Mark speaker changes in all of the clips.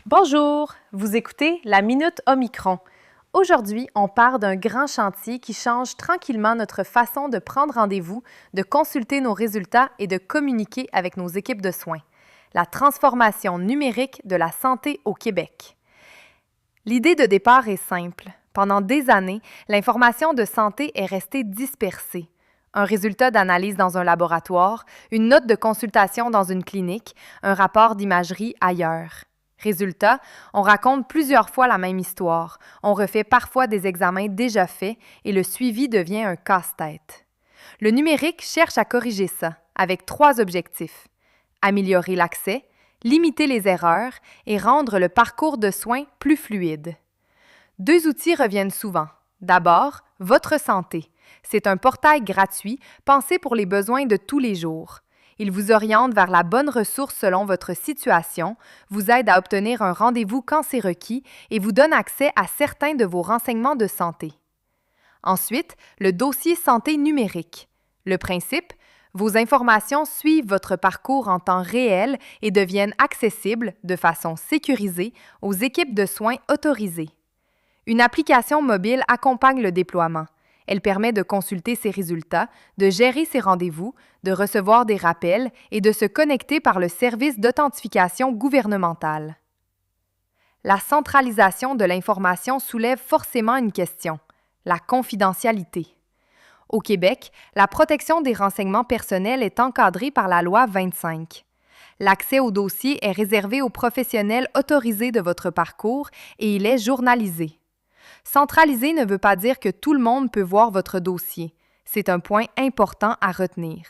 Speaker 1: Bonjour, vous écoutez la Minute Omicron. Aujourd'hui, on part d'un grand chantier qui change tranquillement notre façon de prendre rendez-vous, de consulter nos résultats et de communiquer avec nos équipes de soins. La transformation numérique de la santé au Québec. L'idée de départ est simple. Pendant des années, l'information de santé est restée dispersée. Un résultat d'analyse dans un laboratoire, une note de consultation dans une clinique, un rapport d'imagerie ailleurs. Résultat, on raconte plusieurs fois la même histoire, on refait parfois des examens déjà faits et le suivi devient un casse-tête. Le numérique cherche à corriger ça, avec 3 objectifs. Améliorer l'accès, limiter les erreurs et rendre le parcours de soins plus fluide. 2 outils reviennent souvent. D'abord, Votre santé. C'est un portail gratuit pensé pour les besoins de tous les jours. Il vous oriente vers la bonne ressource selon votre situation, vous aide à obtenir un rendez-vous quand c'est requis et vous donne accès à certains de vos renseignements de santé. Ensuite, le dossier santé numérique. Le principe, vos informations suivent votre parcours en temps réel et deviennent accessibles de façon sécurisée aux équipes de soins autorisées. Une application mobile accompagne le déploiement. Elle permet de consulter ses résultats, de gérer ses rendez-vous, de recevoir des rappels et de se connecter par le service d'authentification gouvernementale. La centralisation de l'information soulève forcément une question, la confidentialité. Au Québec, la protection des renseignements personnels est encadrée par la Loi 25. L'accès au dossier est réservé aux professionnels autorisés de votre parcours et il est journalisé. Centraliser ne veut pas dire que tout le monde peut voir votre dossier. C'est un point important à retenir.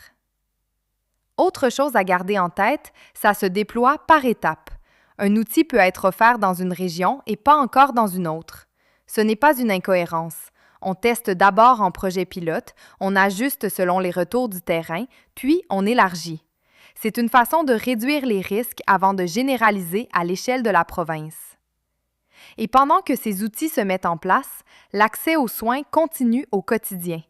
Speaker 1: Autre chose à garder en tête, ça se déploie par étapes. Un outil peut être offert dans une région et pas encore dans une autre. Ce n'est pas une incohérence. On teste d'abord en projet pilote, on ajuste selon les retours du terrain, puis on élargit. C'est une façon de réduire les risques avant de généraliser à l'échelle de la province. Et pendant que ces outils se mettent en place, l'accès aux soins continue au quotidien.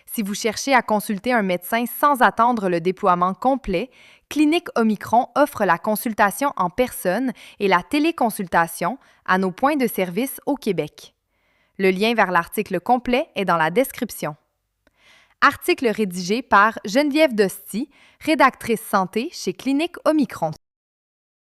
Speaker 1: Si vous cherchez à consulter un médecin sans attendre le déploiement complet, Clinique Omicron offre la consultation en personne et la téléconsultation à nos points de service au Québec. Le lien vers l'article complet est dans la description. Article rédigé par Geneviève Dosti, rédactrice santé chez Clinique Omicron.